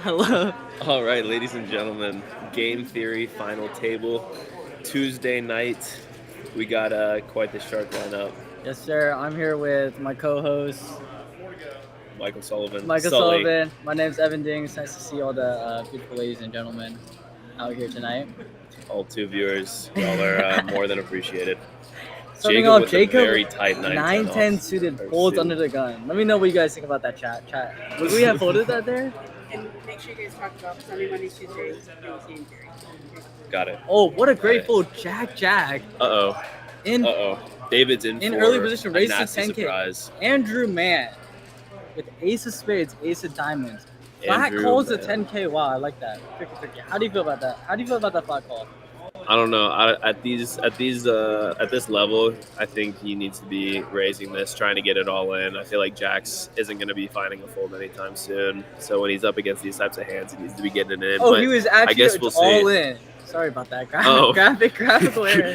Hello. All right, ladies and gentlemen, Game Theory final table, Tuesday night. We got quite the sharp lineup. Yes, sir. I'm here with my co-host, Michael Sullivan, Michael Sully, Sullivan. My name's Evan Dings. Nice to see all the beautiful ladies and gentlemen out here tonight. all two viewers. Y'all are more than appreciated. Starting Jacob off, with a very tight 9-10 9-10 off. suited, or folds suit. under the gun. Let me know what you guys think about that chat. Would we have folded that there? And make sure you guys talk about Sunday, Monday, Tuesday, Game Theory. Got it. Oh, what a great it. fold. Jack. Uh In oh. David's in for early position, a raised to nasty 10K. surprise. Andrew Mann with ace of spades, ace of diamonds. Flat Andrew calls a Mann. 10K. Wow, I like that. Tricky. How do you feel about that? How do you feel about that flat call? I don't know. At this level, I think he needs to be raising this, trying to get it all in. I feel like Jax isn't going to be finding a fold anytime soon. So when he's up against these types of hands, he needs to be getting it in. Oh, but he was actually I guess we'll all see. in. Sorry about that. Graphical error.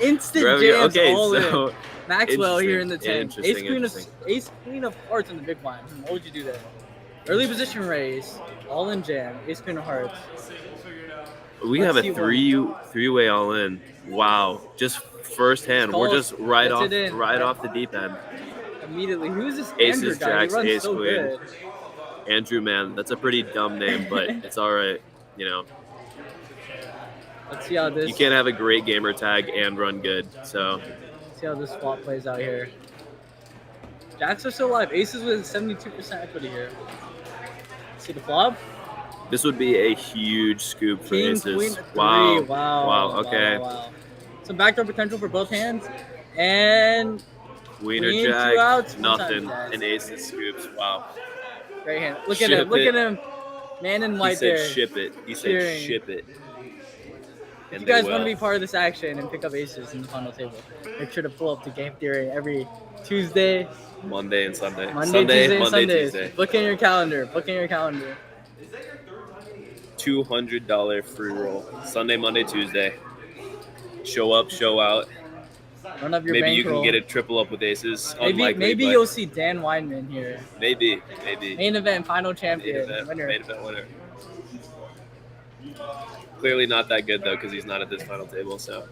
Instant Graphic- jams okay, all so in. Maxwell here in the 10. interesting. Ace queen of hearts in the big blind. What would you do there? Early position raise, all in jam, ace queen of hearts. We Let's have see a what- three-way all in. Wow, just first hand. We're just right Gets it off in. off the deep end. Immediately. Who's this Aces, Andrew guy? jacks, He runs ace, so queen. good. Andrew Mann. That's a pretty dumb name, but it's all right. You know, Let's see how this. you can't have a great gamer tag and run good. So See how this flop plays out here. Jacks are still alive. Aces with 72% equity here. See the flop? this would be a huge scoop for King, aces. queen, 3. Wow. Wow. Okay. Wow. Some backdoor potential for both hands. And Queen or Queen, jack. 2 outs, Nothing. 1 And aces scoops. Wow. great hand. Look Ship at him. Look it. at him. Man in He white said there. ship it. He said Cheering. ship it. If And you guys they want to will. be part of this action and pick up aces in the final table, make sure to pull up to Game Theory every Tuesday, Monday and Sunday. Monday, Tuesday, and Monday, Sundays. Tuesday. Book in your calendar. $200 free roll. Sunday, Monday, Tuesday. Show up, show out. Run up your Maybe you can bankroll. get a triple up with aces. Maybe Unlikely, but you'll see Dan Weinman here. maybe. Main event, final Main champion, event winner. winner. Clearly not that good though, because he's not at this final table. So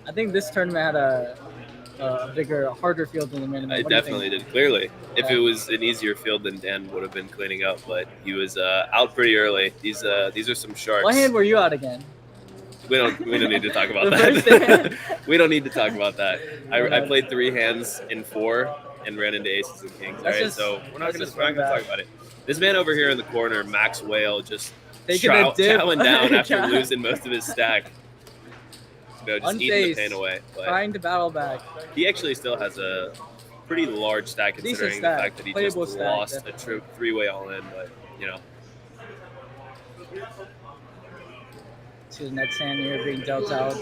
I think this tournament had a bigger, harder field than the main event. I What do you definitely think? did. Clearly, if Yeah. it was an easier field, then Dan would have been cleaning up. But he was out pretty early. These are some sharks. What hand were you out again? We don't need to talk about The first that. hand? We don't need to talk about that. I played 3 hands in 4 and ran into aces and kings. All That's right, just- so we're not that's gonna just talk bad. about it. This man over here in the corner, Max Whale, just Taking a dip. chowing down after Chow- losing most of his stack. Just eating the Unfazed. pain away. But Trying to battle back. he actually still has a pretty large stack considering the stack. fact that he Playable just stack, lost definitely. a 3-way all in. But you know, To the next hand here being dealt out.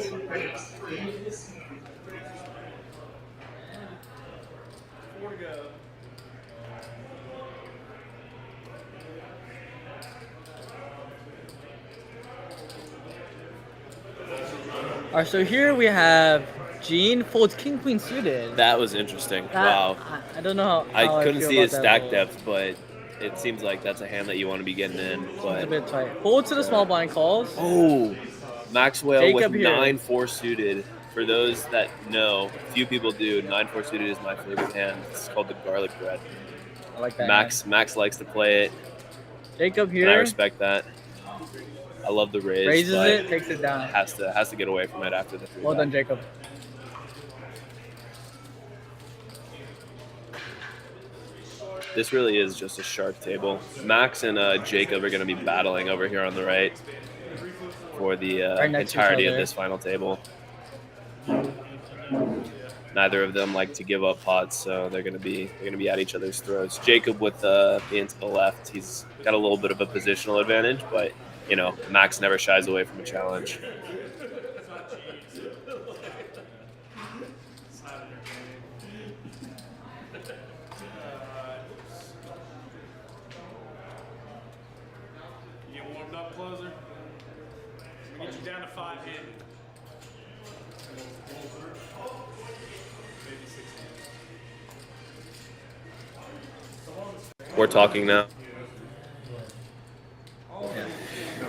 All right, so here we have Gene folds king queen suited. that was interesting. That- Wow. I don't know how I couldn't feel see about his that stack fold. depth, but it seems like that's a hand that you want to be getting in. It's a But bit tight. Hold to the small blind calls. oh, Maxwell Jacob with here. 9-4 suited. For those that know, few people do. 9-4 suited is my favorite hand. It's called the garlic bread. I like that. Max likes to play it, Jacob and I here respect that. I love the raise, raises but it, takes it down. has to get away from it after the 3. Well done, Jacob. This really is just a shark table. Max and Jacob are going to be battling over here on the right for the Right next to each entirety of other. this final table. Neither of them like to give up pots, so they're going to be at each other's throats. Jacob with being to the left, he's got a little bit of a positional advantage, but you know Max never shies away from a challenge. You get warmed up closer. We get you down to 5-handed. Maybe 6-handed. We're talking now.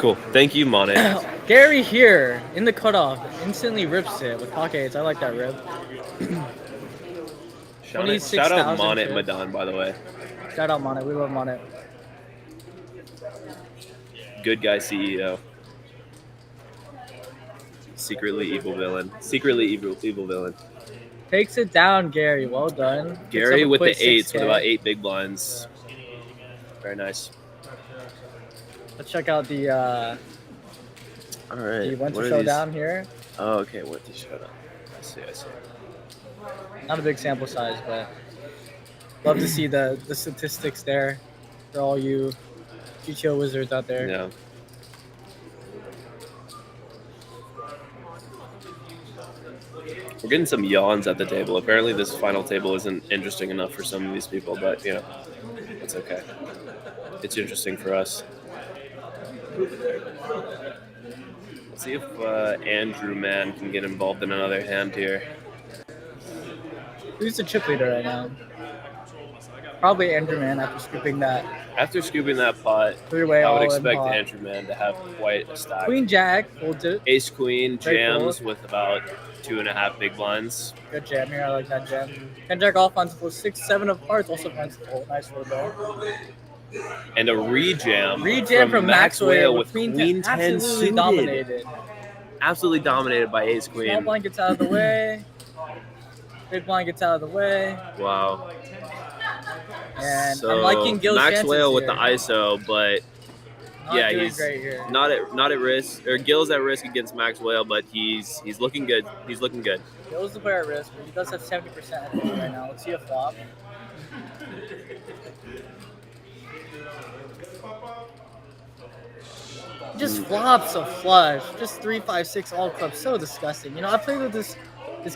Cool. Thank you, Monet. Gary here in the cutoff instantly rips it with pocket eights. I like that rip. Shout out 26,000 Monet chips. Madan, by the way. Shout out Monet. We love Monet. Good guy CEO. Secretly evil villain. Secretly evil villain. Takes it down, Gary. Well done. Gary Picks up a with the quick eights 6K. with about 8 big blinds. Very nice. Let's check out the All right. Winter what are Showdown here. these? Oh, okay. Winter Showdown. I see. Not a big sample size, but love to see the statistics there for all you GTO wizards out there. Yeah. We're getting some yawns at the table. Apparently, this final table isn't interesting enough for some of these people, but you know, it's okay. It's interesting for us. Let's see if Andrew Mann can get involved in another hand here. Who's the chip leader right now? Probably Andrew Mann after scooping that After scooping that pot, three-way I would all-in expect pot. Andrew Mann to have quite a stack. Queen Jack holds it. Ace Queen Very jams cool. with about 2.5 big blinds. Good jam here. I like that jam. Ken Jack off on 6-7 of hearts. Also finds the hole. Nice roll there. And a rejam. Rejam from Maxwell with Queen 10 absolutely suited. dominated. Absolutely dominated by Ace Small Queen. blind gets out of the way. Big blind gets out of the way. Wow. And So I'm liking Gil's Maxwell chances with the here. ISO, but Not yeah, doing he's great here. not at risk. Or Gil's at risk against Maxwell, but he's looking good. He's looking good. Gil's the player at risk, but he does have 70% right now. Let's see a flop. He just flops a flush. Just 3-5-6 all clubs. So disgusting. You know, I played with this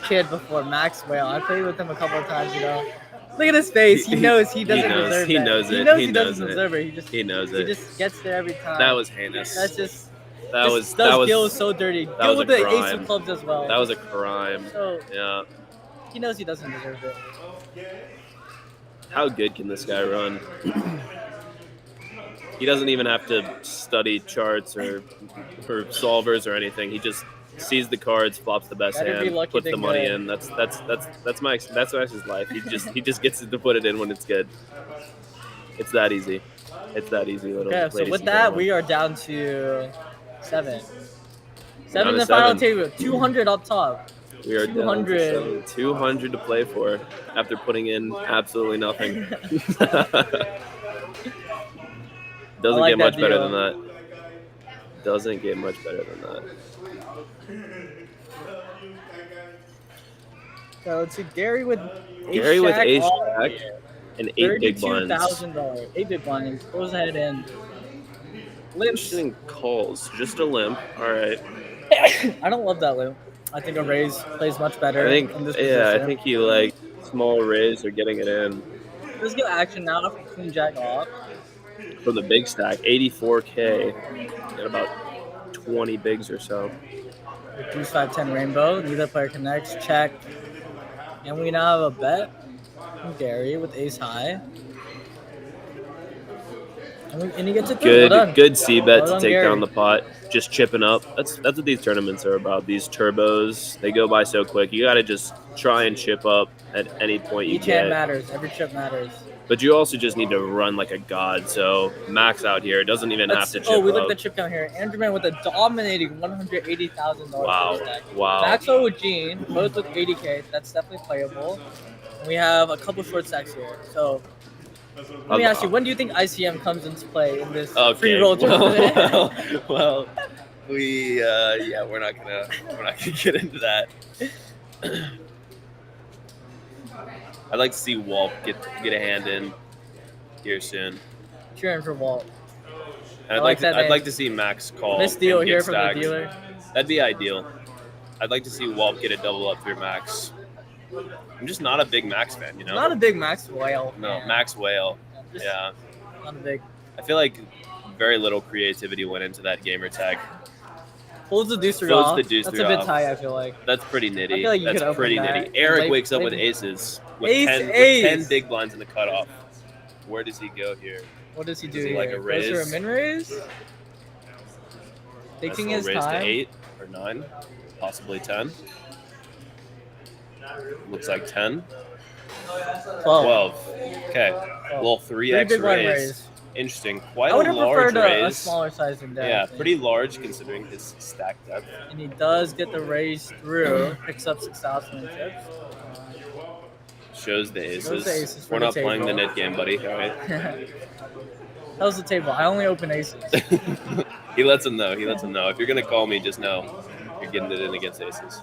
kid before, Maxwell. I played with him a couple of times, you know. Look at his face. He knows he doesn't deserve He that. knows He it. knows He he knows doesn't it. deserve it. He knows He it. just gets there every time. That was heinous. That's just That this was does that was Gil so dirty. that Gil was with a the ace crime. of clubs as well. that was a crime. So Yeah. he knows he doesn't deserve it. How good can this guy run? He doesn't even have to study charts or solvers or anything. He just sees the cards, flops the best Gotta be hand, lucky puts to the money good. in. That's Max's life. He just gets to put it in when it's good. It's that easy. It's that easy, little. Okay, so ladies with and that, gentlemen. we are down to 7. 7 Down in to the final 7. table. 200 up top. We are down to 200. 7. 200 to play for after putting in absolutely nothing. Doesn't I like get much that better deal. than that. Doesn't get much better than that. So let's see, Gary with Gary with ace all jack year. and 8 big blinds. $32,000. 8 big blinds. Goes ahead and limps. Interesting calls. Just a limp. All right. I don't love that limp. I think a raise plays much better. I think. in this Yeah, I position. think he like small raise or getting it in Let's get action now for Queen Jack off. from the big stack. 84K. Got about 20 bigs or so. Deuce 5-10 rainbow. Neither player connects. Check. And we now have a bet from Gary with ace high. And he gets it through. Good, Well done. good C bet Well to done, take Gary. down the pot. Just chipping up. That's what these tournaments are about. These turbos, they go by so quick. You got to just try and chip up at any point you Each hand get. matters. Every chip matters. But you also just need to run like a god. So Max out here doesn't even have to chip we up. look at the chip count here. Andrew Man with a dominating $180,000 Wow, stack. wow. Maxwell with Gene, both with 80K. That's definitely playable. And we have a couple short stacks here. So let me ask you, when do you think ICM comes into play in this free roll tournament? well, we're not gonna get into that. I'd like to see Walt get a hand in here soon. Cheering for Walt. And I like that I'd name. like to see Max call. This deal and get here from the stacked. dealer. That'd be ideal. I'd like to see Walt get a double up through Max. I'm just not a big Max fan, you know. Not a big Maxwell. No, fan. Max Whale. Just Yeah, Not a big. I feel like very little creativity went into that gamer tag. Pulls the deuce Folds off. the deuce That's three a bit off. tight, I feel like. That's pretty nitty. I feel like you That's could open pretty that. nitty. Eric Like, wakes up with maybe- aces. With Ace, 10, ace. With 10 big blinds in the cutoff. Where does he go here? What does he do Is it here? like a Goes raise? for a min raise? Taking Nice his little raise time. to 8 or 9, possibly 10. Looks like 10. 12. Okay. Little 3x Pretty big blind raise. raise. Interesting. Quite I would a have large preferred a raise. smaller size than that. I Yeah, think. pretty large considering his stack depth. And he does get the raise through. Picks up 6,000 in chips. Shows the aces. the aces for We're the not playing the table. net game, buddy. All right. That was the table. I only open aces. He lets him know. He lets him know. If you're gonna call me, just know you're getting it in against aces.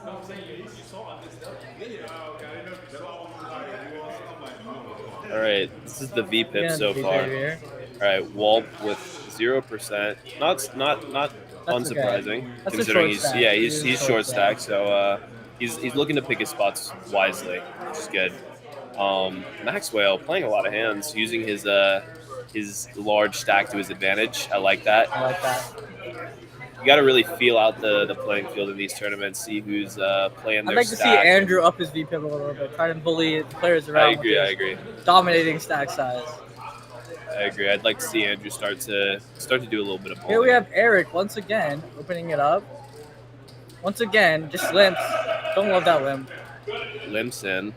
All right, this is the VPIP so far. Here. All right, Walt with 0%. Not unsurprising, okay. That's a considering short stack. he's short stack. So he's looking to pick his spots wisely, which is good. Maxwell playing a lot of hands, using his large stack to his advantage. I like that. I like that. You got to really feel out the playing field in these tournaments, see who's playing their I'd like to see stack. Andrew up his VPIP a little bit, try and bully the players around. I agree. I agree. Dominating stack size. I agree. I'd like to see Andrew start to do a little bit of Here we bowling. have Eric once again opening it up. Once again, just limps. Don't love that limp. Limps in.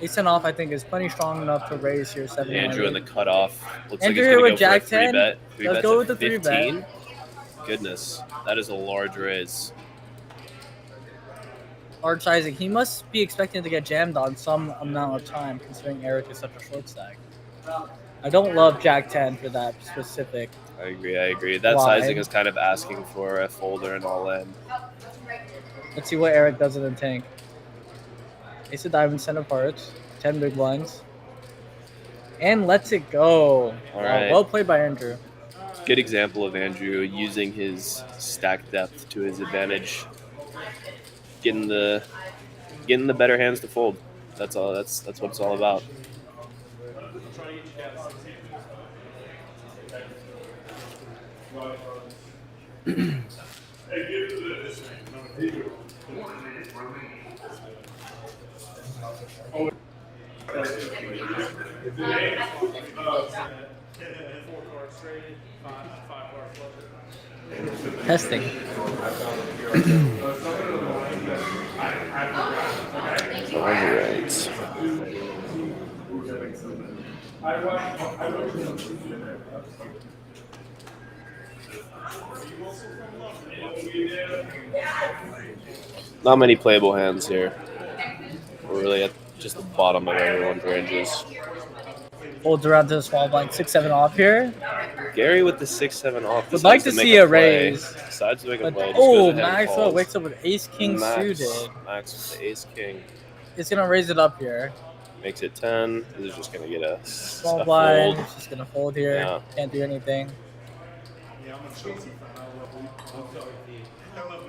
Ace 10 off, I think, is plenty strong enough to raise here. 7. Andrew in the cutoff. Looks Andrew like here he's with going to go Jack for a 10. 3-bet. Let's 3-bet's go a with the 3-bet. 15. Goodness, that is a large raise. Large sizing. He must be expecting to get jammed on some amount of time, considering Eric is such a short stack. I don't love Jack 10 for that specific. I agree. That Why? sizing is kind of asking for a folder and all in. Let's see what Eric does in the tank. Ace of diamonds, 10 of hearts, 10 big blinds. And lets it go. All Wow, right. well played by Andrew. Good example of Andrew using his stack depth to his advantage. Getting the better hands to fold. That's all. That's what it's all about. Testing. All right. Not many playable hands here. We're really at just the bottom of everyone's ranges. Holds around to the small blind, 6-7 off here. Gary with the 6-7 off. Would like decides to make see a play. raise. Decides to make a But, play. Just goes oh, ahead and Maxwell calls. wakes up with Ace King suited. Max with the Ace King. He's gonna raise it up here. Makes it 10. This is just gonna get a Small a blind. fold. She's gonna fold here. Yeah. Can't do anything. Yeah, I'm a Chelsea fan. I love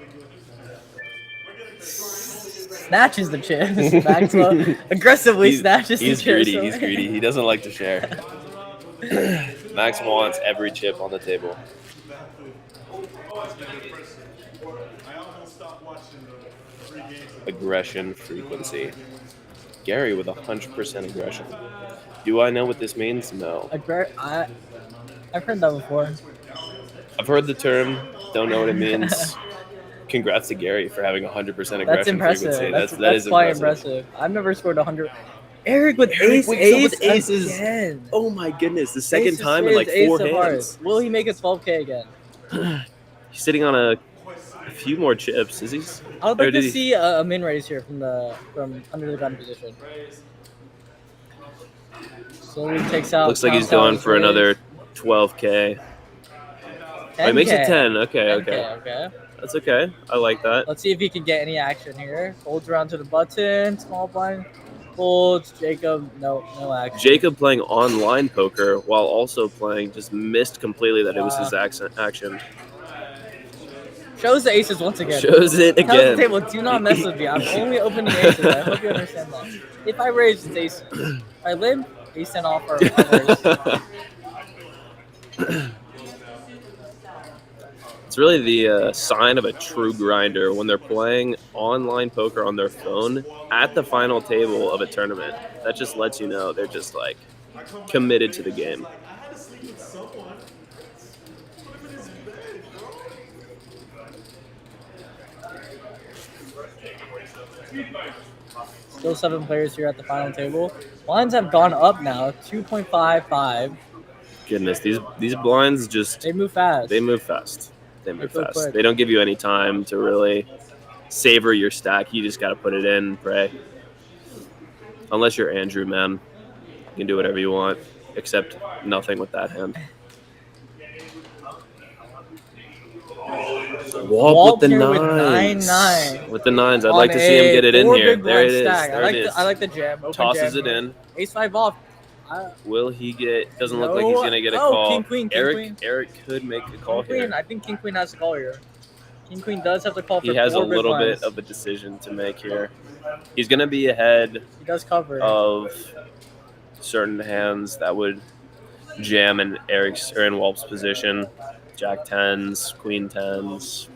Snatches the chips. Maxwell aggressively snatches the He's chips. greedy. He's greedy. He doesn't like to share. Max wants every chip on the table. I almost stopped watching the 3 games. Aggression frequency. Gary with 100% aggression. Do I know what this means? No. I've heard that before. I've heard the term. Don't know what it means. Congrats to Gary for having 100% aggression That's impressive. frequency. That's quite impressive. I've never scored 100. Eric with ace wakes up with aces. again. Oh my goodness! The second Ace of time in like spades, 4 ace of hands. hearts. Will he make it 12K again? He's sitting on a few more chips. Is he? I would Or like to did he- see a min raise here from under the gun position. Slowly takes out. Looks like he's counts out going his for raise. another 12K. Oh, it makes it 10. Okay. 10K, okay. That's okay. I like that. Let's see if he can get any action here. Folds around to the button. Small blind. Folds. Jacob. No action. Jacob playing online poker while also playing just missed completely that it was his action. Shows the aces once again. Shows it Tells the again. table, do not mess with me. I'm only opening aces. I hope you understand that. If I raise, it's aces. If I limp, ace 10 off or raise. It's really the sign of a true grinder when they're playing online poker on their phone at the final table of a tournament. That just lets you know they're just like committed to the game. Still 7 players here at the final table. Blinds have gone up now, 2.55. Goodness, these blinds just They move fast. They move fast. They move go fast. quick. They don't give you any time to really savor your stack. You just got to put it in, pray. Unless you're Andrew, man, you can do whatever you want, except nothing with that hand. Walt with the nines. 9-9. With the nines. I'd like to see him get it in here. There it is. There it is. I like the jam. Open Tosses jam it in. Ace-5 off. Will he get? Doesn't look like he's gonna get a call. King Queen. Eric could make a call King Queen. here. I think King Queen has to call here. King Queen does have to call for He has a 4 big little blinds. bit of a decision to make here. He's gonna be ahead He does cover. of certain hands that would jam in Eric's or in Walp's position. Jack 10s, Queen 10s.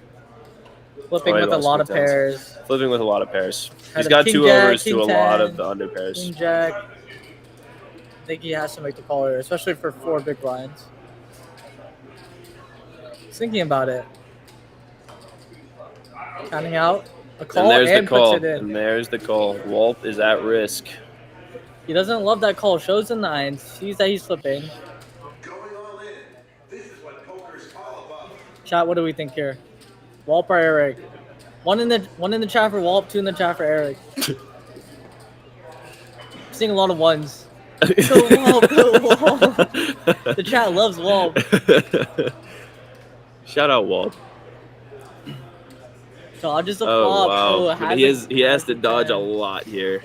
Flipping Oh, he with a lost lot Queen of 10s. pairs. Flipping with a lot of pairs. Had He's a got King 2 Jack, overs to King a lot 10, of the under pairs. King Jack. I think he has to make the call here, especially for 4 big blinds. He's thinking about it. Counting out a call And there's the call. puts it in. And there's the call. Walp is at risk. He doesn't love that call. Shows the 9s. Sees that he's flipping. Chat, what do we think here? Walp or Eric? One in the chat for Walp, 2 in the chat for Eric. Seeing a lot of 1s. Go Walp, go Walp. The chat loves Walp. Shout out Walp. Dodges the Oh flop. wow! So But he has to dodge a lot here.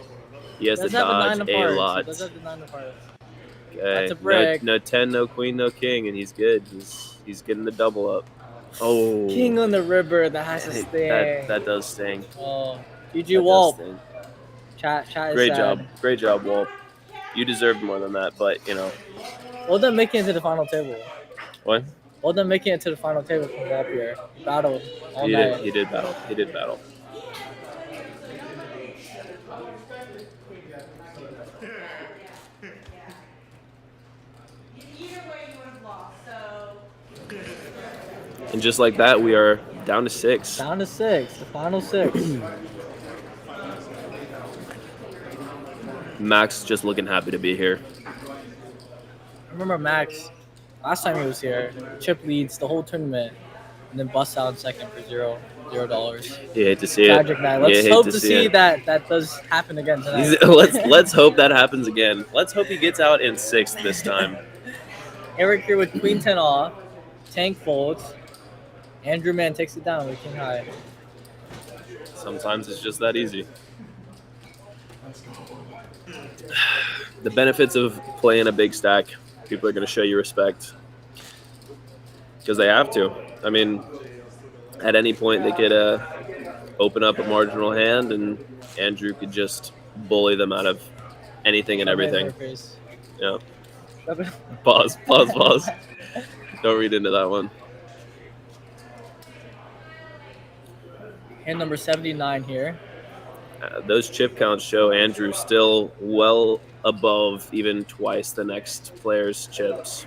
He has to Does have dodge 9 of a hearts. lot. He does have the 9 of hearts. Okay. That's a brick. No 10, no queen, no king, and he's good. He's getting the double up. Oh, King on the river. That has to sting. that does sting. Oh, That GG does Walp. sting. Chat is Great sad. job, Walp. You deserved more than that, but you know Well done making it to the final table. what? Well done making it to the final table from Walp here. He battled all He night. did battle. He did battle. And just like that, we are down to 6. Down to 6. The final 6. Max just looking happy to be here. I remember Max, last time he was here, chip leads the whole tournament and then busts out in second for $0. You hate to see it. Tragic night. Let's hate hope to to see see it. that does happen again tonight. Let's hope that happens again. Let's hope he gets out in 6th this time. Eric here with Queen 10 off. Tank folds. Andrew Man takes it down with King High. Sometimes it's just that easy. The benefits of playing a big stack, people are going to show you respect because they have to. I mean, at any point they could open up a marginal hand and Andrew could just bully them out of anything and everything. Yeah. Pause. Don't read into that one. Hand number 79 here. Those chip counts show Andrew still well above even twice the next player's chips.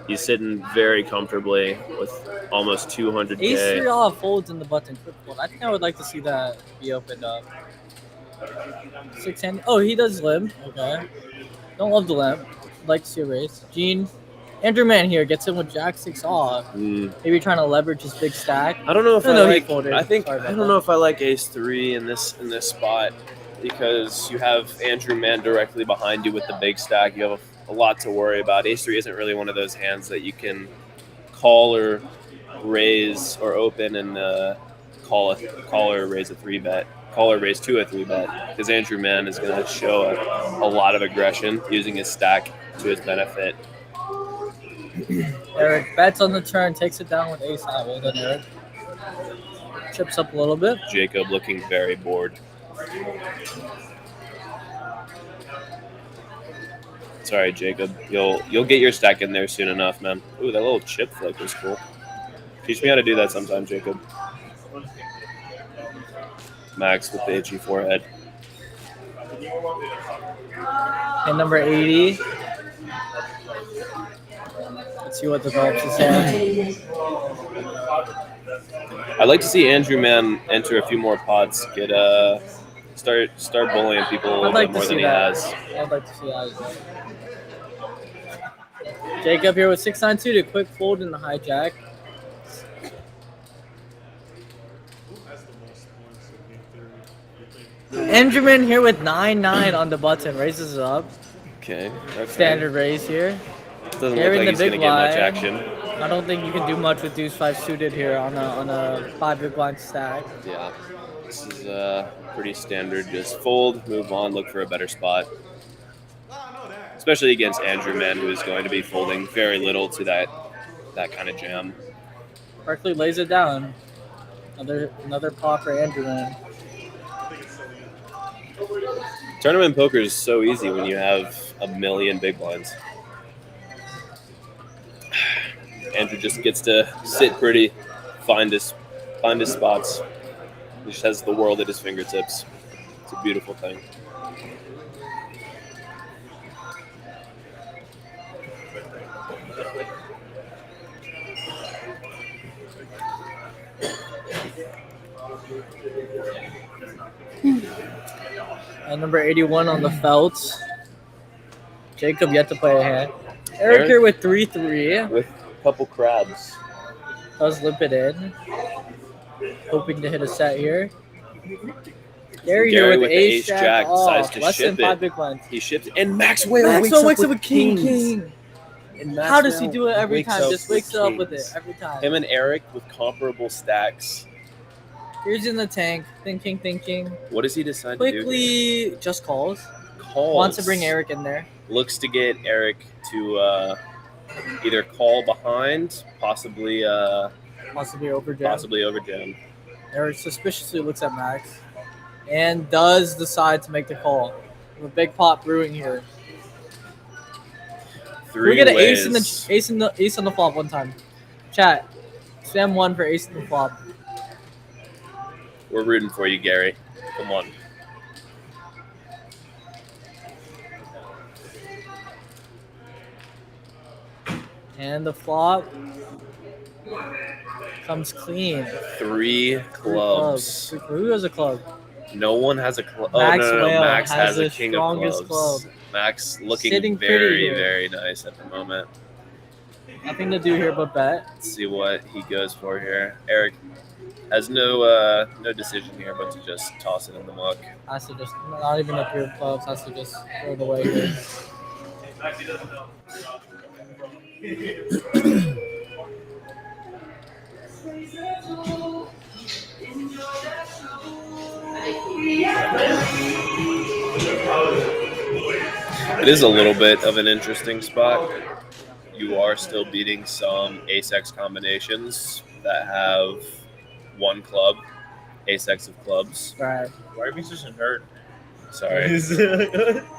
He's sitting very comfortably with almost 200K. Ace-3 off folds in the button quick fold. I think I would like to see that be opened up. 6-hand. Oh, he does limp. Okay. Don't love the limp. Like to see a raise. Gene. Andrew Man here gets in with Jack 6 off. Maybe trying to leverage his big stack. I don't know if No, I no, he like. folded. I think Sorry I about don't that. know if I like Ace 3 in this spot because you have Andrew Man directly behind you with the big stack. You have a lot to worry about. Ace 3 isn't really one of those hands that you can call or raise or open and call or raise a 3-bet. Call or raise to a 3-bet because Andrew Man is going to show a lot of aggression using his stack to his benefit. Eric bets on the turn, takes it down with ace high. Well done, Eric. Chips up a little bit. Jacob looking very bored. Sorry, Jacob. You'll get your stack in there soon enough, man. Ooh, that little chip flick was cool. Teach me how to do that sometime, Jacob. Max with the itchy forehead. And number 80. Let's see what develops this hand. I'd like to see Andrew Man enter a few more pots, get start bullying people a I'd little like bit to more than see he that. has. I'd like to see that as well. Jacob here with 692 to quick fold in the hijack. Andrewman here with 9-9 on the button, raises it up. Okay. Standard raise here. Doesn't Here look in like the he's big gonna get much blind. action. I don't think you can do much with deuce 5 suited here on a 5 big blind stack. Yeah. This is pretty standard. Just fold, move on, look for a better spot. Especially against Andrew Man, who is going to be folding very little to that kind of jam. Berkeley lays it down. Another pot for Andrewman. Tournament poker is so easy when you have a million big blinds. Andrew just gets to sit pretty, find his spots. He just has the world at his fingertips. It's a beautiful thing. And number 81 on the felt. Jacob yet to play a hand. Eric here with 3-3. With a couple crabs. Does limp it in. Hoping to hit a set here. Gary here with ace jack decides to less ship than 5 it. big blinds. He ships, and Maxwell wakes up with king. How does he do it every wakes time? up Just with wakes up with it kings. every time. Him and Eric with comparable stacks. Here's in the tank, thinking. What does he decide to do? Quickly just calls. Calls. Wants to bring Eric in there. Looks to get Eric to either call behind, possibly over jam. Eric suspiciously looks at Max and does decide to make the call. A big pot brewing here. Three we get an ways. ace on the flop one time. Chat. Spam 1 for ace on the flop. We're rooting for you, Gary. Come on. And the flop comes clean. 3 clubs. Who has a club? No one has a club. Maxwell Max has a the king of strongest clubs. club. Max looking Sitting pretty very, here. very nice at the moment. Nothing to do here but bet. Let's see what he goes for here. Eric has no decision here but to just toss it in the muck. Has to just, not even a pair of clubs, has to just throw it away here. It is a little bit of an interesting spot. You are still beating some ace-x combinations that have 1 club, ace-x of clubs. Right. Why are you such a nerd? Sorry.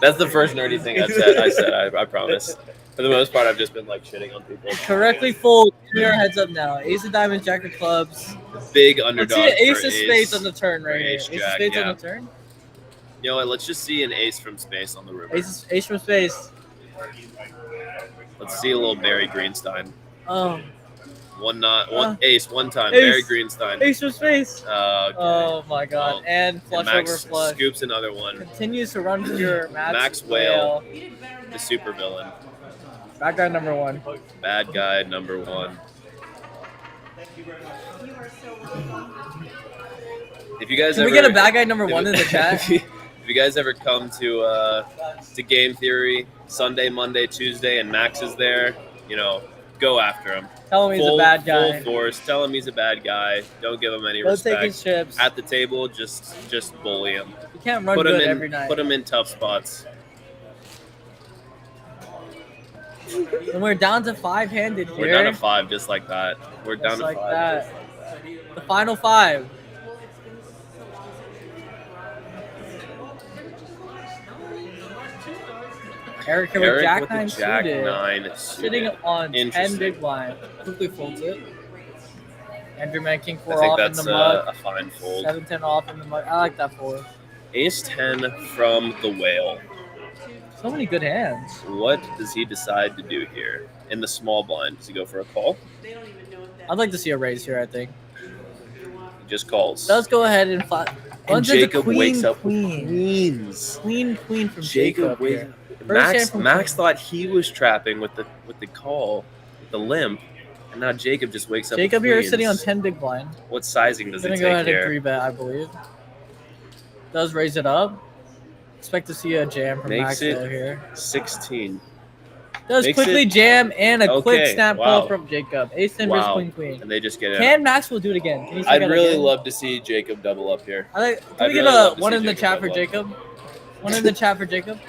That's the first nerdy thing I said. I promise. For the most part, I've just been like shitting on people. Correctly fold. Give me our heads up now. Ace of diamonds, jack of clubs. Big Let's underdog. see an ace for of spades on the turn right for here. ace Ace of jack, spades yeah. on the turn. You know what? Let's just see an ace from space on the river. Ace from space. Let's see a little Barry Greenstein. Oh. One ace, one time. Ace. Barry Greenstein. Ace from space. Okay. Oh my god. Well, and flush Max over flush. scoops another one. Continues to run your Max Whale, the super villain. Bad guy number 1. Bad guy number 1. If you guys Can ever we get a bad guy number 1 in the chat? If you guys ever come to Game Theory Sunday, Monday, Tuesday, and Max is there, go after him. Tell him he's a bad guy. Full force. Tell him he's a bad guy. Don't give him any Go respect. take his chips. At the table, just bully him. You can't run good every night. Put him in tough spots. And we're down to 5-handed here. We're down to 5 just like that. We're down Just to like 5. that. The final 5. Eric here with Jack 9 Jack suited. 9 Sitting on 10 Interesting. big blind. Quickly folds it. Andrew Man King 4 I think off in that's the mug. a fine fold. 7-10 off in the mug. I like that fold. Ace 10 from the whale. So many good hands. What does he decide to do here? In the small blind, does he go for a call? I'd like to see a raise here, I think. Just calls. Let's go ahead and flat. And Jacob wakes up with queen. queens. Queen from Jacob Jacob. wakes. Here. First hand from Max thought he was trapping with the call, with the limp, and now Jacob just wakes up. Jacob with here queens. sitting on 10 big blind. What sizing does I'm he gonna go take ahead and here? 3-bet, I believe. Does raise it up. Expect to see a jam from Makes Maxwell it here. 16. Does makes quickly it- jam and a quick Okay, snap wow. call from Jacob. Ace 10 versus Wow. queen. And they just get in. Can Maxwell do it again? Can he still I'd get it really again? love to see Jacob double up here. Can I'd we get really love to one see in the Jacob chat for double up. Jacob? One in the chat for Jacob?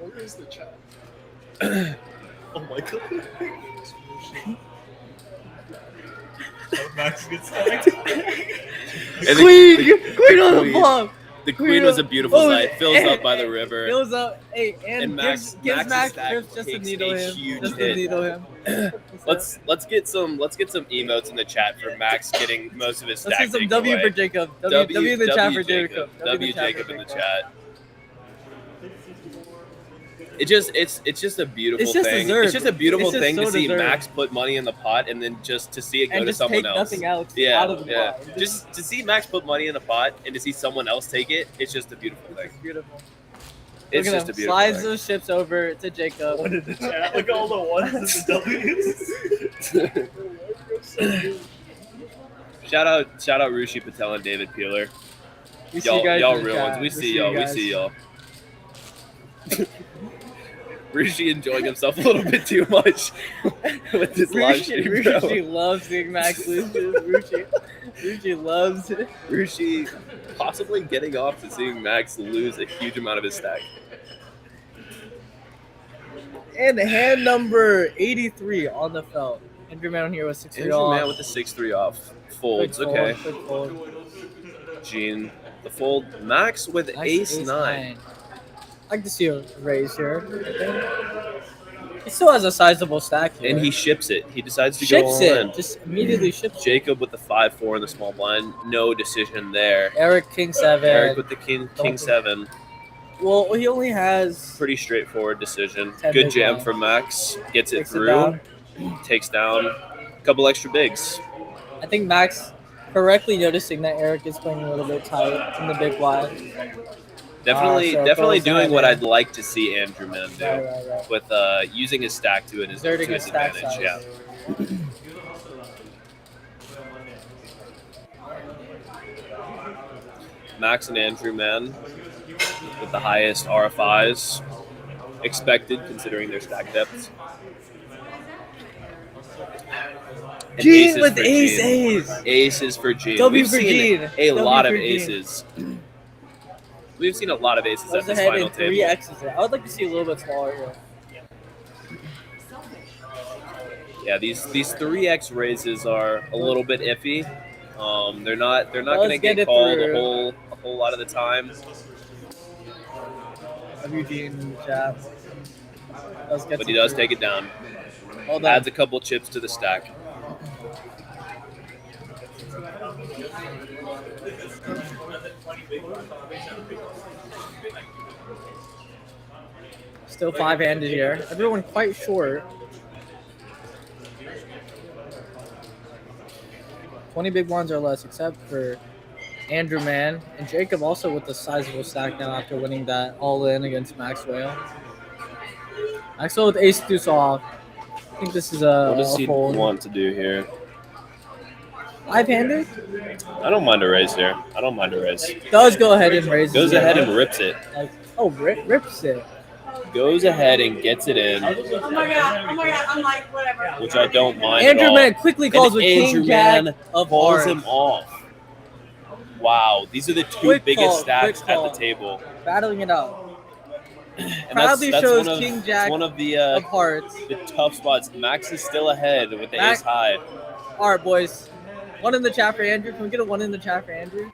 Where is the chat? Oh my god. Max gets stacked. And Queen on the queen. flop! The queen was a beautiful Oh, sight. Fills and- up by the river. Fills up. Hey, and And Max- gives Max's Max stack trips just to takes needle a him. huge Just hit. to needle him. Let's get some emotes in the chat for Max getting most of his stack. Let's get some taken W away. for Jacob. W in the chat for Jacob. W Jacob in the chat. It's just a beautiful It's just thing. deserved. It's just a beautiful It's just thing to so see deserved. Max put money in the pot and then just to see it go And to just someone take else. nothing else Yeah, out of the yeah. pot. Just to see Max put money in the pot and to see someone else take it, it's just a beautiful thing. It's beautiful. It's Look at just him. a beautiful Slides thing. those ships over to Jacob. One in the chat. Look at all the ones and the W's. Shout out Rushi Patel and David Peeler. We see you guys Y'all in the real chat. ones. We see y'all. We guys. see y'all. Rishi enjoying himself a little bit too much with this live stream, bro. Rushi loves seeing Max lose. Rushi loves it. Rishi possibly getting off to seeing Max lose a huge amount of his stack. And hand number 83 on the felt. Andrew Man here with 6-3 Andrew off. Man with the 6-3 off. Folds, Quick okay. Quick fold. Gene, the fold. Max with Nice ace-9. I'd like to see a raise here. He still has a sizable stack here. And he ships it. He decides to go ships all it. in. Just immediately ships it. Jacob with the 5-4 in the small blind. No decision there. Eric King 7. Eric with the king 7. Well, he only has Pretty straightforward decision. 10 Good big jam blinds. from Max. Gets it Takes it through. down. Takes down a couple extra bigs. I think Max correctly noticing that Eric is playing a little bit tight in the big blind. Definitely so definitely goes doing that what in. I'd like to see Andrew Man do. Right. With using his stack to his Exerting his stack advantage. size. Yeah. Max and Andrew Man with the highest RFIs expected considering their stack depths. And Gene aces with for ace Gene. ace. Aces for Gene. W We've for seen Gene. a W lot of for Gene. aces. We've seen a lot of aces at Goes this ahead final in 3 table. X's. I would like to see a little bit smaller here. Yeah, these 3x raises are a little bit iffy. They're not going to get get it called through. a whole lot of the time. W Gene in the chat. But he does take it down. Hold on. Adds a couple chips to the stack. Still 5-handed here. Everyone quite short. 20 big blinds or less, except for Andrew Man and Jacob, also with the sizable stack now after winning that all in against Maxwell. Maxwell with ace deuce off. I think this is a, What does a he fold. want to do here? 5-handed? I don't mind a raise here. I don't mind a raise. Does go ahead and raise. Goes it. ahead and rips it. Like, rips it. Goes ahead and gets it in, Oh my god, I'm like, whatever. which I don't mind Andrew at all. Man quickly calls with Andrew king jack Man of pulls hearts. him off. Wow, these are the two Quick biggest call, stacks quick at call. the table. Battling it out. And Proudly shows one of, king jack it's one of the of hearts. tough spots. Max is still ahead with the Max- ace high. All right, boys. One in the chat for Andrew. Can we get a 1 in the chat for Andrew?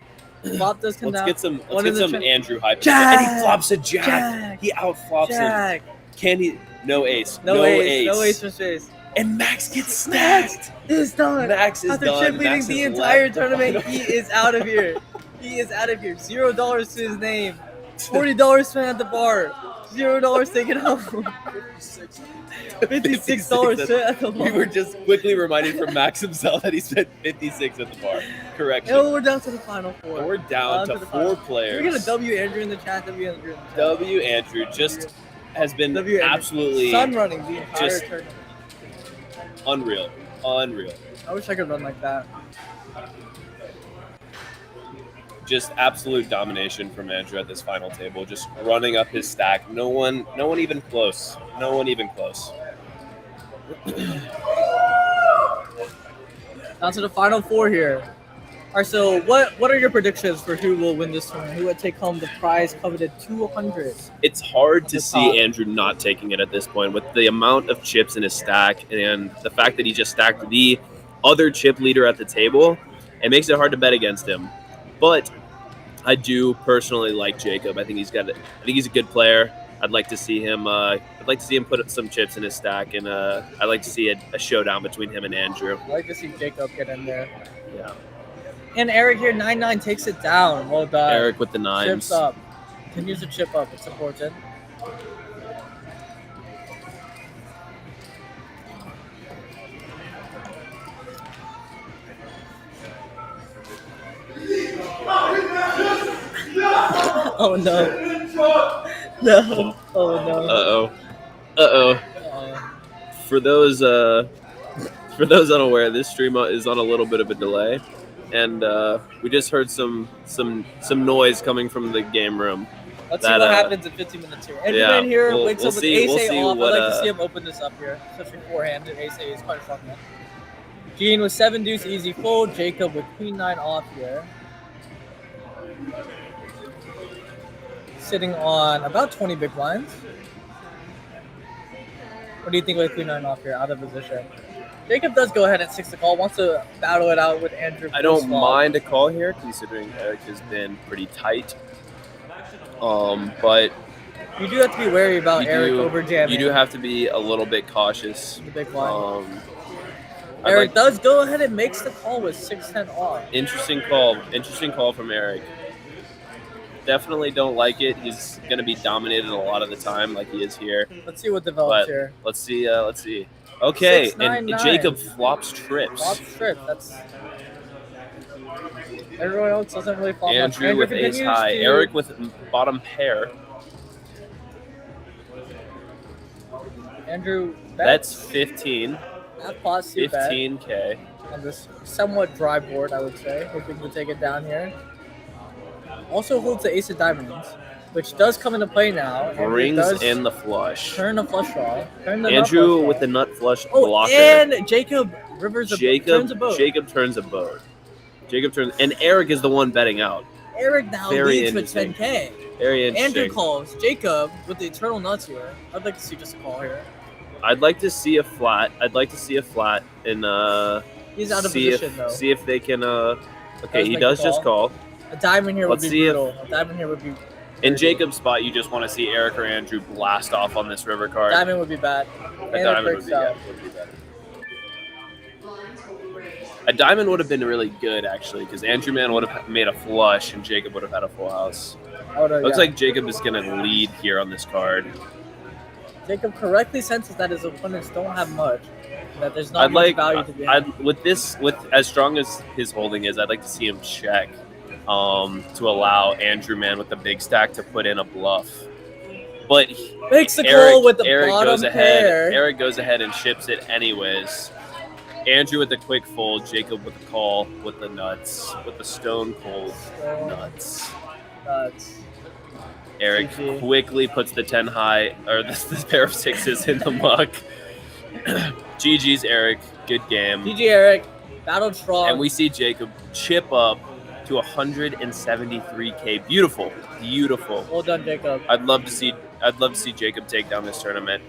Flop does come Let's down. get some One in the chat. Andrew hype. Jack! And he flops a jack. Jack! He outflops him. Jack. Can he? No ace. No ace. No ace from space. And Max gets snagged. It's done. Max is After done. chip leading Max the is entire left. tournament, he is out of here. He is out of here. $0 to his name. $40 spent at the bar. $0 taken home. $56 at the We bar. were just quickly reminded from Max himself that he spent 56 at the bar. Correction. And we're down to the final four. We're down to the 4 final. players. We're gonna W Andrew in the chat. W Andrew in the chat. W. Andrew just has been W. Andrew. absolutely Sun running the entire just- tournament. unreal. Unreal. I wish I could run like that. Just absolute domination from Andrew at this final table. Just running up his stack. No one even close. No one even close. Down to the final four here. All right, so what are your predictions for who will win this tournament? Who would take home the prize coveted 200? It's hard to the see top. Andrew not taking it at this point with the amount of chips in his stack and the fact that he just stacked the other chip leader at the table. It makes it hard to bet against him. But I do personally like Jacob. I think he's a good player. I'd like to see him. Put some chips in his stack, and I'd like to see a showdown between him and Andrew. I'd like to see Jacob get in there. Yeah, And Eric here, 9-9 takes it down. Well done. Eric with the nines. Chips up. Continues to chip up. It's important. Oh no. No. Oh no. Uh-oh. For those unaware, this stream is on a little bit of a delay, and we just heard some noise coming from the game room. Let's see what happens in 15 minutes here. Andrew yeah, Man here we'll wakes up with see- Ace we'll see off. what, I'd like to see him open this up here, especially forehand. Ace is quite a strong man. Gene with 7 deuce easy fold. Jacob with Queen 9 off here. Sitting on about 20 big blinds. What do you think with Queen 9 off here? Out of position. Jacob does go ahead and 6 the call. Wants to battle it out with Andrew. I don't post-flop. mind a call here, considering Eric has been pretty tight. But You do have to be wary about Eric over jamming. You do have to be a little bit cautious. the big blind. I'd Eric like- does go ahead and makes the call with 6-10 off. Interesting call from Eric. Definitely don't like it. He's going to be dominated a lot of the time, like he is here. Let's see what develops But here. let's see. Okay, 6-9-9. and Jacob flops trips. Flop strip. That's everyone else doesn't really flop much. Andrew with ace continues high. to- Eric with bottom pair. Andrew That's bets 15. at plus 2 bet 15K. on this somewhat dry board, I would say. Hoping to take it down here. Also holds the ace of diamonds, which does come into play now. Andrew Brings does in the flush. turn the flush draw. Turn the nut Andrew flush with draw. the nut flush Oh, blocker. and Jacob turns a boat. Jacob turns a boat. And Eric is the one betting out. Eric now Very leads with interesting. 10K. Very interesting. Andrew calls. Jacob with the eternal nuts here. I'd like to see just a call here. I'd like to see a flat. And He's out of see position though. see if they can. Okay, Does he make does the just call. A diamond here would Let's be see if- brutal. A diamond here would be. In Jacob's spot, you just want to see Eric or Andrew blast off on this river card. Diamond would be bad. A And it diamond breaks out. would be better. A diamond would have been really good, actually, because Andrew Man would have made a flush and Jacob would have had a full house. Looks like Jacob is going to lead here on this card. Jacob correctly senses that his opponents don't have much. That there's not much value to be had. With as strong as his holding is, I'd like to see him check to allow Andrew Man with the big stack to put in a bluff. But Makes the call with the Eric bottom goes ahead. pair. Eric goes ahead and chips it anyways. Andrew with the quick fold, Jacob with the call, with the nuts, with the stone cold nuts. Nuts. Eric GG. quickly puts the 10 high, or this pair of sixes in the muck. GG's Eric, good game. GG Eric, battled strong. And we see Jacob chip up to 173K. Beautiful, beautiful. Well done, Jacob. I'd love to see Jacob take down this tournament.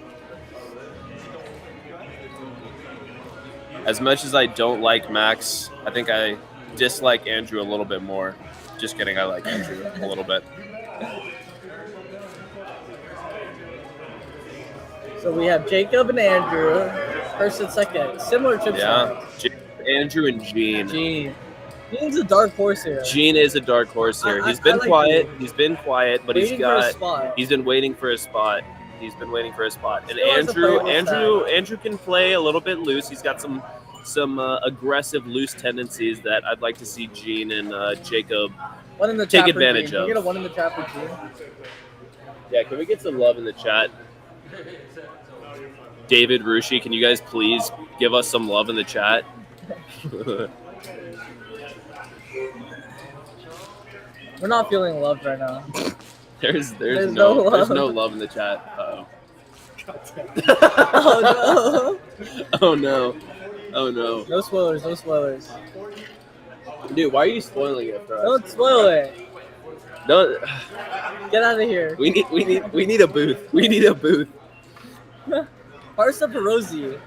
As much as I don't like Max, I think I dislike Andrew a little bit more. Just kidding, I like Andrew a little bit. So we have Jacob and Andrew, first and second. Similar chip Yeah, Andrew and Gene. Gene. Gene's a dark horse here. Gene is a dark horse here. I He's been like quiet. Gene. He's been quiet, but Waiting for a spot. he's been waiting for a spot. He's been waiting for a spot. And Still has a playable Andrew can play a little bit loose. He's got some aggressive loose tendencies that I'd like to see Gene and Jacob One in the take chat for advantage Gene. of. Can we get a one in the chat for Gene? Yeah, can we get some love in the chat? David, Rushi, can you guys please give us some love in the chat? We're not feeling loved right now. There's no no love. love in the chat. Uh-oh. Oh Oh no. Oh no. no! No spoilers. No spoilers. Dude, why are you spoiling it for us? Don't spoil it. No, Get out of here. we need a booth. We need a booth. Parsa Perosi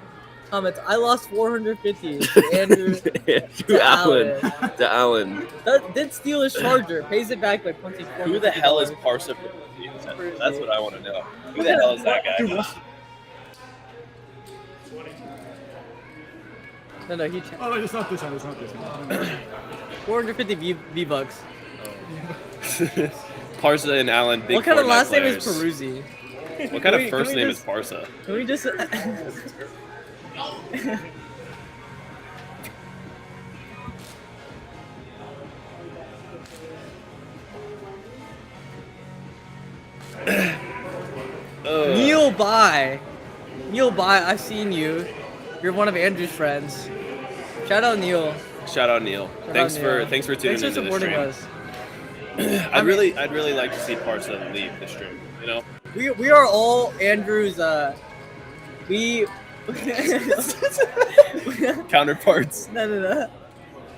comments, I lost 450 to Andrew to Allen. To Allen. That did steal his charger. Pays it back by punching Who the hell is Parsa? That's what I want to know. Who the hell is that guy? No, he Oh, it's not this one. It's not this one. 450 V-Bucks. Parsa and Allen. Big What kind of Fortnite last players. name is Peruzzi? What kind Can of we- first can we name just- is Parsa? Can we just... Kneel by. I've seen you. You're one of Andrew's friends. Shout out Neil. Shout out Neil. Thanks for tuning Thanks for into the supporting stream. us. I'd really like to see Parsa leave the stream. You know. We are all Andrew's we Counterparts. no.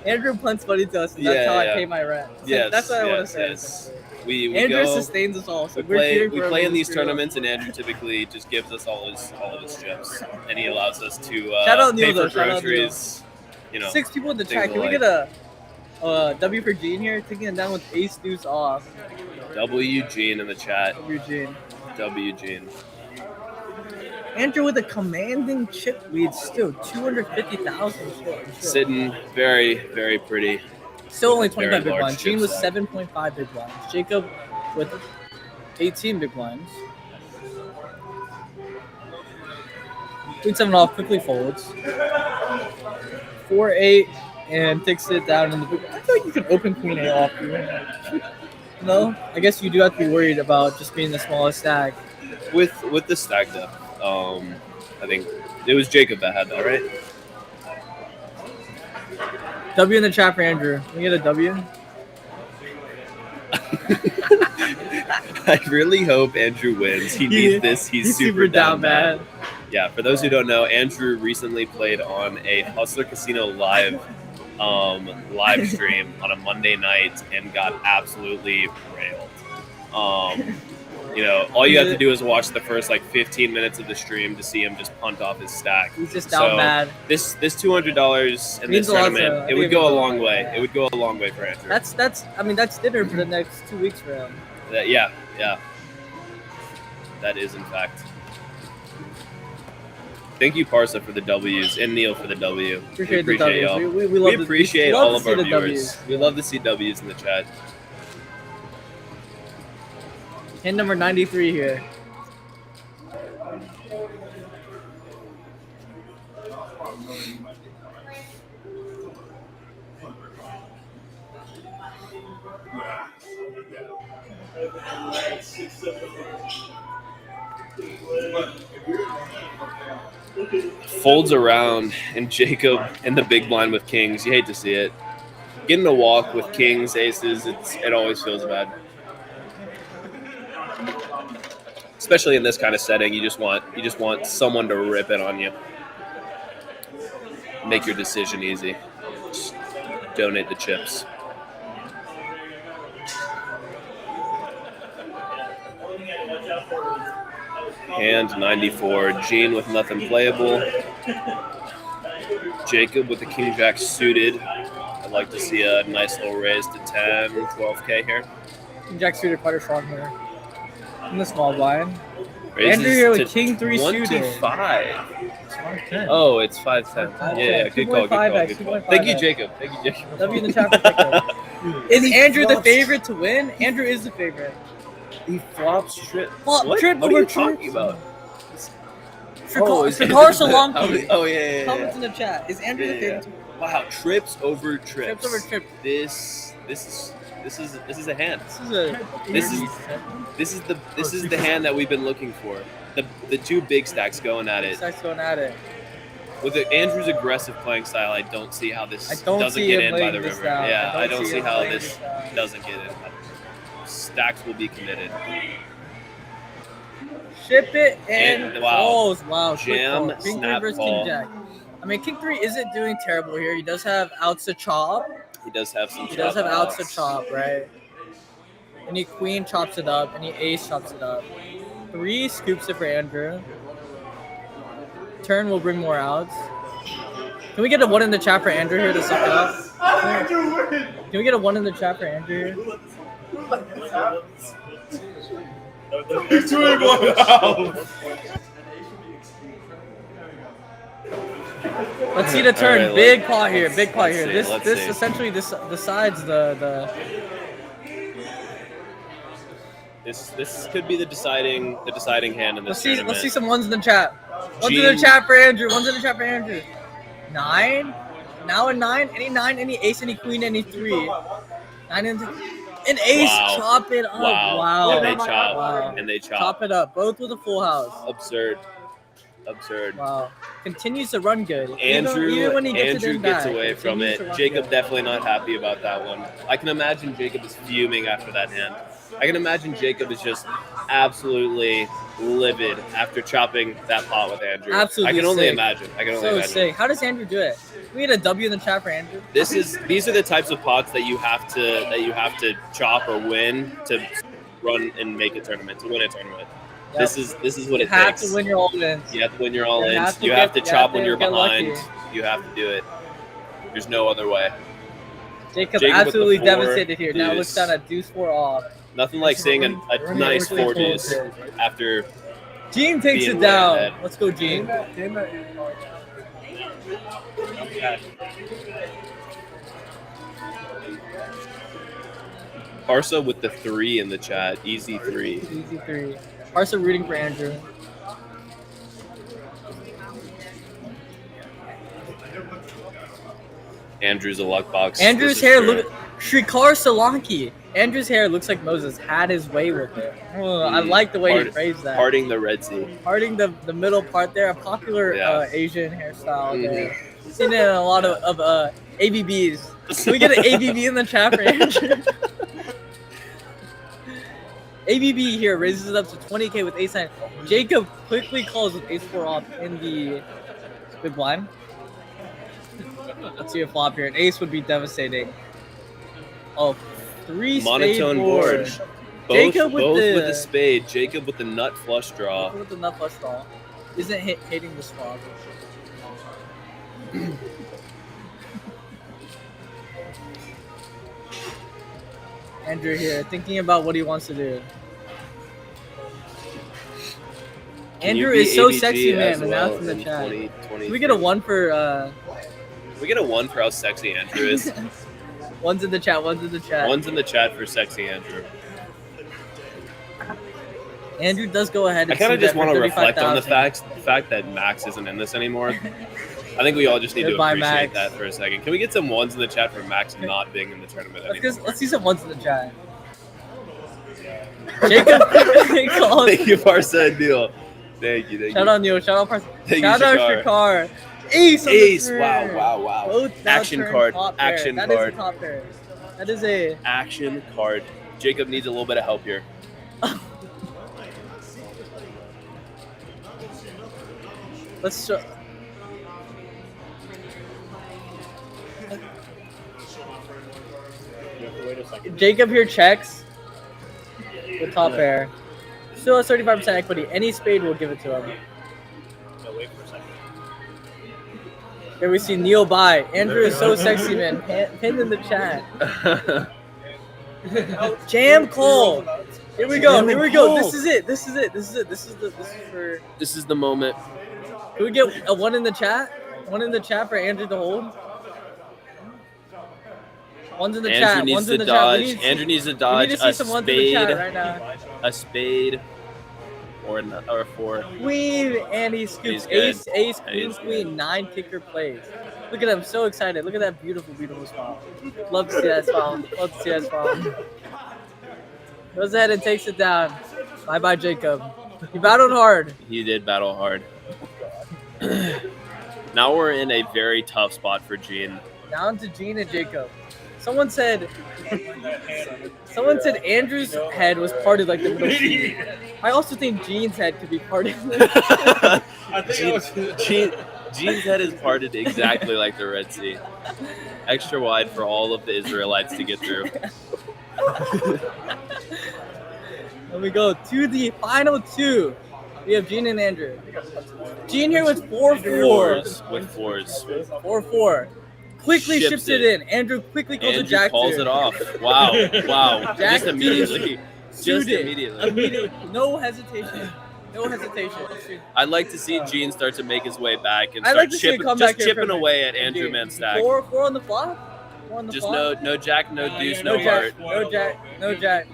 Andrew punts money to us, and that's how I pay my rent. So Yes. that's what I want to say. Yes. We Andrew go. sustains us all. So We we're play cheering for in him these to screw up. tournaments, and Andrew typically just gives us all of his chips, and he allows us to Shout out Neil, pay though. for Shout out Neil. groceries. You know. 6 people in the things chat. Can we alike. get a W for Gene here? Taking it down with ace deuce off. W Gene in the chat. W Gene. W Gene. Andrew with a commanding chip lead still. 250,000 chips. Sitting very, very pretty. Still only Very 25 big large blinds. Gene chip with stack. 7.5 big blinds. Jacob with 18 big blinds. Queen 7 off quickly folds. 4-8 and takes it down in the big. I feel like you could open Queen 8 off here. No? I guess you do have to be worried about just being the smallest stack. With the stack depth, I think it was Jacob that had that, right? W in the chat for Andrew. Can we get a W? I really hope Andrew wins. He needs this. He's super down bad. Yeah, for those who don't know, Andrew recently played on a Hustler Casino live stream on a Monday night and got absolutely railed. You know, all you have to do is watch the first 15 minutes of the stream to see him just punt off his stack. He's just down bad. This $200 in Means this a lot to- tournament, I it think would it go a means a long lot. way. It would go a long way for Andrew. That's dinner for the next 2 weeks for him. Yeah. That is in fact. Thank you, Parsa, for the W's, and Neil for the W. Appreciate we the appreciate W's. y'all. We love We appreciate love all to of see our the viewers. W's. We love to see W's in the chat. Hand number 93 here. Folds around, and Jacob in the big blind with kings. You hate to see it. Getting a walk with kings, aces, it always feels bad. Especially in this kind of setting, you just want someone to rip it on you. Make your decision easy. Just donate the chips. Hand 94. Gene with nothing playable. Jacob with the king jack suited. I'd like to see a nice little raise to 10, 12K here. Jack suited quite strong here. In the small blind. Raises Andrew here with to king 3 1 to suited. 5. 5'10". Oh, it's 5'10". Yeah, good call, good call, 2.5x, good call. 2.5x. Thank you, Jacob. Thank you, Jacob. W in the chat for Jacob. Is Andrew the favorite to win? Andrew is the favorite. He flops trip. Flop, What? trip What over are you trip. talking about? Shakar Solanki. Oh yeah. Comments in the chat. Is Andrew the favorite to win? Wow, trips over trips. Trips over trip. This is a hand. This is This is the hand that we've been looking for. The two big stacks going at it. Stacks going at it. With Andrew's aggressive playing style, I don't see how this I don't doesn't see get him in by laying the this river. down. Yeah, I don't see him how laying this down. doesn't get in. Stacks will be committed. Ship it and And, wow. falls. Wow. quick Jam, call. King snap 3 versus call. King Jack. I mean, King 3 isn't doing terrible here. He does have outs to chop. He does have some. He does have outs to outs. chop, right? Any queen chops it up. Any ace chops it up. 3 scoops it for Andrew. Turn will bring more outs. Can we get a 1 in the chat for Andrew here to suck it up? Can we get a 1 in the chat for Andrew here? He's doing one out. Let's see the turn. Alright, Big pot here. Big pot let's here. see, This let's this see. essentially decides the. This could be the deciding hand in this tournament. Let's see some 1s in the chat. 1s in the Gene. chat for Andrew. 1s in the chat for Andrew. 9. Now a 9. Any 9. Any ace. Any queen. Any 3. 9 and an ace. Wow. Chop it up. Wow. And they chop. Wow. And they chop. Chop it up. Both with a full house. Absurd. Wow. Continues to run good. Andrew even when he gets, Andrew it in gets back, away from continues to it. run Jacob good. definitely not happy about that one. I can imagine Jacob is fuming after that hand. I can imagine Jacob is just absolutely livid after chopping that pot with Andrew. Absolutely I can only sick. imagine. I can only So imagine. sick. How does Andrew do it? Can we get a W in the chat for Andrew? These are the types of pots that you have to chop or win to run and make a tournament, to win a tournament. Yep. This is what You it have takes. to win your all-ins. You have to win your all You ins. have to You have to get- you chop have when to you're get lucky. behind. You have to do it. There's no other way. Jacob Jacob with absolutely the 4 devastated here. Now looks deuce. down at deuce 4 off. Nothing like seeing a nice Really 4 cool. deuce after. Gene takes Being it way down. ahead. Let's go, Gene. Barca with the 3 in the chat. Easy 3. Easy 3. Barca rooting for Andrew. Andrew's a luck box. Andrew's This is hair true. look. Shrikar Solanki. Andrew's hair looks like Moses had his way with it. Oh, I like the way he phrased that. Parting the Red Sea. Parting the middle part there, a popular Yeah. Asian hairstyle Mhm. there. Seen it in a lot of ABBs. Can we get an ABB in the chat for Andrew? ABB here raises it up to 20K with ace 9. Jacob quickly calls with ace 4 off in the big blind. Let's see a flop here. An ace would be devastating. Oh, 3 Monotone spade board. board. Both, Jacob with both the- with the spade. Jacob with the nut flush draw. With the nut flush draw. Isn't hitting the swap. Andrew here, thinking about what he wants to do. Can you Andrew be is so ABG sexy, as man. well Announce in the chat. 2023? Can we get a 1 for We get a 1 for how sexy Andrew is. 1's in the chat, 1's in the chat. 1's in the chat for sexy Andrew. Andrew does go ahead and I kind of see just that for want to reflect on the 35,000. fact that Max isn't in this anymore. I think we all just need Goodbye, to appreciate Max. that for a second. Can we get some 1s in the chat for Max not being in the tournament anymore? Let's see some 1's in the chat. Jacob calls. Thank you, Farsa Deal. Thank you. Shout out Neil, shout out Parson. Thank Shout you, out Shakar. Shakar. Ace! on the Ace! turn. Wow. Both now Action turn card. top pair. Action That is card. a top pair. That is a. Action card. Jacob needs a little bit of help here. Let's show. Jacob here checks with top pair. Still has 35% equity. Any spade will give it to him. Here we see Neil buy. Andrew is so sexy, man. Pinned in the chat. Jam call. Here we go. Here we go. This is it. This is it. This is it. This is for. This is the moment. Can Can we get a one in the chat? One in the chat for Andrew to hold. One's in the Andrew chat. needs One's to in the dodge. chat. Andrew needs to We dodge need to see a some ones in the chat spade, right now. a spade, or four. Queen, and he scoops. He's good. Ace, Yeah, queen, he's queen, 9 kicker plays. Look at him, so excited. Look at that beautiful, beautiful smile. Love to see that smile. Love to see that smile. Goes ahead and takes it down. Bye-bye, Jacob. He battled hard. He did battle hard. Now we're in a very tough spot for Gene. Down to Gene and Jacob. Someone said Andrew's head was parted like the middle sea. I also think Gene's head could be parted. I think Gene's head is parted exactly like the Red Sea. Extra wide for all of the Israelites to get through. Let me go to the final two. We have Gene and Andrew. Gene here with 4-4. With fours. 4-4. Quickly Ships ships it it. in. Andrew quickly calls Andrew it Jack. calls two. it off. Wow. Wow. Jack Just immediately. Just Suited. immediately. No hesitation. No hesitation. I'd like to see Gene start to make his way back and I'd start like to see a chipping, comeback just here chipping from away at Andrew Gene. Menstack. 4 on the flop. 4 on the Just flop. no jack, no deuce, No no Jack. heart. No Jack. No Jack.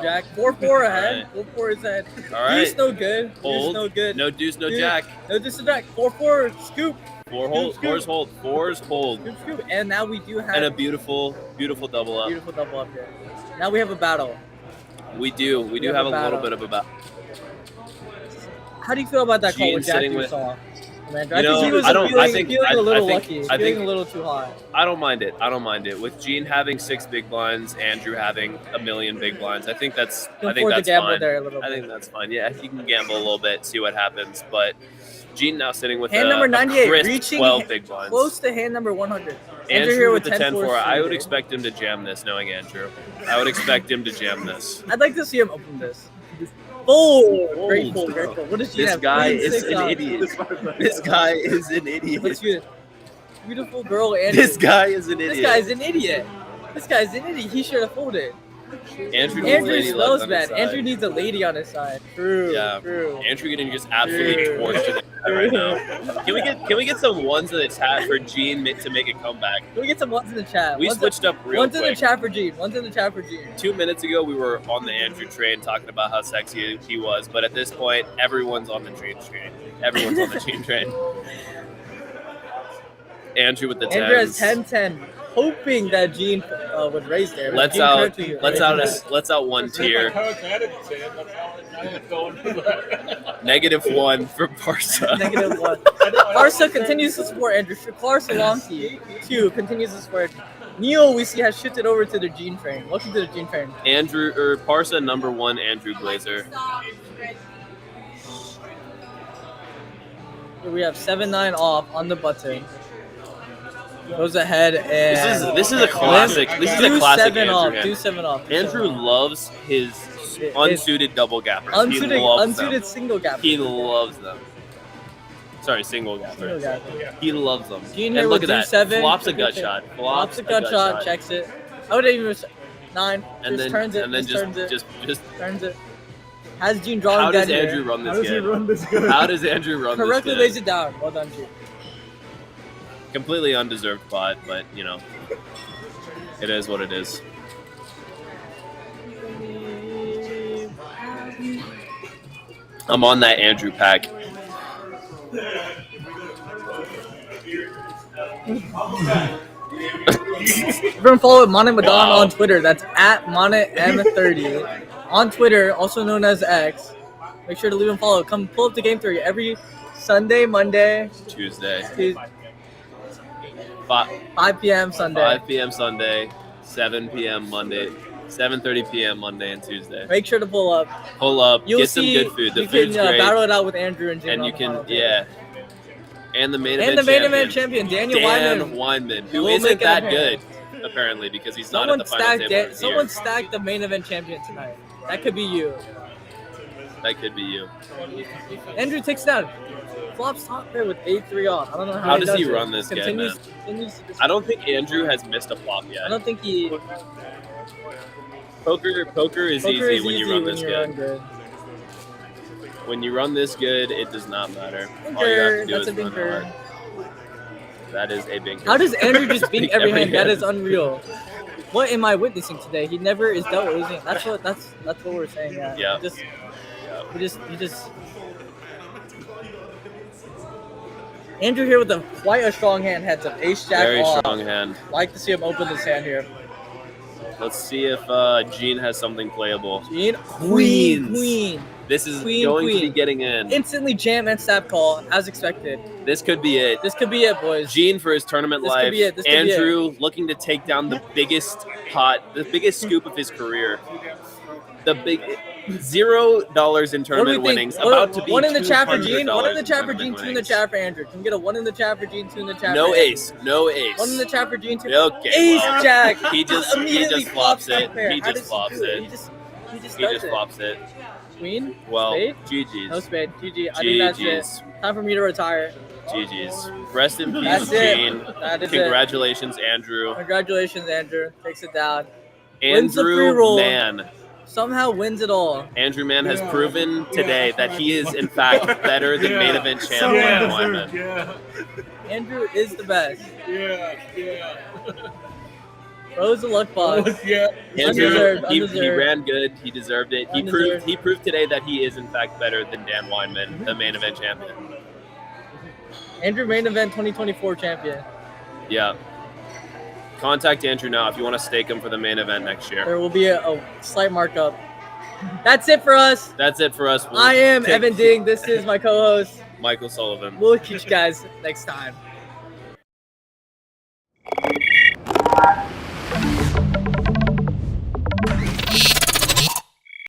Jack. 4-4 ahead. 4-4 is ahead. All right. Deuce no good. Deuce Hold. no good. No deuce, no Deuce. jack. No deuce no Jack. 4-4 scoop. Fours hold. Fours hold. Scoop, scoop. And now we do have And a beautiful, beautiful double up. beautiful double up here. Now we have a battle. We do have have a a battle. little bit of a battle. How do you feel about that call Gene with Jack sitting you with- saw? Man, You know, think he was I don't- feeling, I think- feeling I- a little I think- lucky. I Feeling think- a little too hot. I don't mind it. With Gene having 6 big blinds, Andrew having a million big blinds. I think that's Can I think afford that's to gamble fine. there a little I bit. think that's fine. Yeah, you can gamble a little bit, see what happens. But Gene now sitting with Hand a, number a 98, crisp reaching 12 big blinds. Close to hand number 100. Andrew here with the 10-4. I would suited. expect him to jam this, knowing Andrew. I would expect him to jam this. I'd like to see him open this. Fold. Fold. Great fold. Great fold. What does Gene This have? guy Queen is 6 an off. idiot. This guy is an Let's idiot. see it. Beautiful girl, Andrew. This guy is an This idiot. guy's an idiot. This guy's an idiot. He should have folded. Andrew needs Andrew lady smells legs on his bad. side. Andrew needs a lady on his side. True. Yeah. True. Andrew getting just absolutely True. torched in the chat right now. Can we get some ones in the chat for Gene to make a comeback? Can we get some ones in the chat? We Ones switched up real One's in the quick. chat for Gene. One's in the chat for Gene. 2 minutes ago, we were on the Andrew train talking about how sexy he was, but at this point, everyone's on the Gene train. Everyone's on the Gene train. Andrew with the 10s. Andrew has 10-10, hoping that Gene would raise there. but Let's Gene out correctly let's out raised let's out one tier. -1 for Barca. that. -1. Barca continues to support Andrew. Shaklar Solanki, 2, continues to support. Neil, we see, has shifted over to the Gene train. Welcome to the Gene train. Andrew or Parsa #1 Andrew Glazer. Here we have 7-9 off on the button. Goes ahead and This is a classic. This is a do classic 7 Andrew off. hand. Do 7 off. do Andrew 7 off. loves his unsuited double gappers. Unsuited, he loves unsuited them. single gap. He loves them. Sorry, single Single gappers. gap. He loves them. Gene here And look with at that. D7. Flops a gut shot. Flops a gut shot. Checks it. I would even 9. And just then turns it. and then just turns it. just Turns it. Has Gene drawing how does down here. Andrew run How this does he game? run this good? How does Andrew run Correctly this lays game? it down. Well done, Gene. Completely undeserved pot, but you know, it is what it is. I'm on that Andrew pack. We're gonna follow Monet Madonna Wow. on Twitter. That's at MonetM30 on Twitter, also known as X. Make sure to leave him follow. Come pull up the game theory every Sunday, Monday, Tuesday, Tuesday, 5 5 p.m. Sunday. p.m. Sunday, 7 p.m. Monday, 7:30 p.m. Monday and Tuesday. Make sure to pull up. Pull up, You'll get some see, good food. The you food's can great, battle it out with Andrew and Jim. and on you the can final day. yeah. And the main And event the main champion, event champion, Daniel Dan Wyman. Weinman, who will isn't make an that good appearance. apparently because he's not Someone at the final stacked table. it. this Someone year. stacked the main event champion tonight. That could be you. That could be you. Andrew takes down. Flops top pair with 8-3 off. I don't know How does he it. run this game, continues, man? continues to I don't think Andrew has missed a flop I yet. don't think he. Poker is Poker easy is when easy you run when this you good. run good. When you run this good, it does not matter. All you have to do That's is a run binker. hard. That is a binker. How does Andrew just bink Bink every every hand? That hand. is unreal. What am I witnessing today? He never is dealt with losing. That's what we're saying. Yeah. Yeah. He just. Andrew here with quite a strong hand. Heads up. Ace Jack Very off. strong hand. Like to see him open his hand here. Let's see if Gene has something playable. Gene, Queens. Queen. This is Queen, going to be queen. getting in. Instantly jam and stab call as expected. This could be it. This could be it, boys. Gene for his tournament This could life. be it. This could be Andrew looking to take down the biggest scoop of his career. The big $0 in tournament winnings. About to be one in the chat for Gene. $200 One in the chat for tournament Gene. Two in the winnings. chat for Andrew. Can we get a one in the chat for Gene? Two in the chat. No for ace. Andrew? No ace. One in the chat for Gene. Two. Okay. Ace wow. Jack. He just immediately flops that it. pair. He How just does flops do it. He just He does just it. flops it. Queen. Well, Spade? GG's. No spade. GG. I think that's it. GG's. Time for me to retire. GG's. Rest in peace, That's it. Gene. That is Congratulations, Andrew. it. Congratulations, Andrew. Takes it down. Wins the free Andrew roll. Mann. Somehow wins it all. Andrew Mann has proven today that he is, in fact, better than main event champ Dan Wyman. Yeah. Andrew is the best. Yeah. Bro's a luck box. Yeah. Andrew, Undeserved, he undeserved. ran good. He deserved it. He Undeserved. proved today that he is, in fact, better than Dan Wyman, the main event champion. Andrew main event 2024 champion. Yeah. Contact Andrew now if you want to stake him for the main event next year. There will be a slight markup. That's it for us. That's it for us. We'll I am take Evan Ding. This is my co-host. Michael Sullivan. We'll catch you guys next time.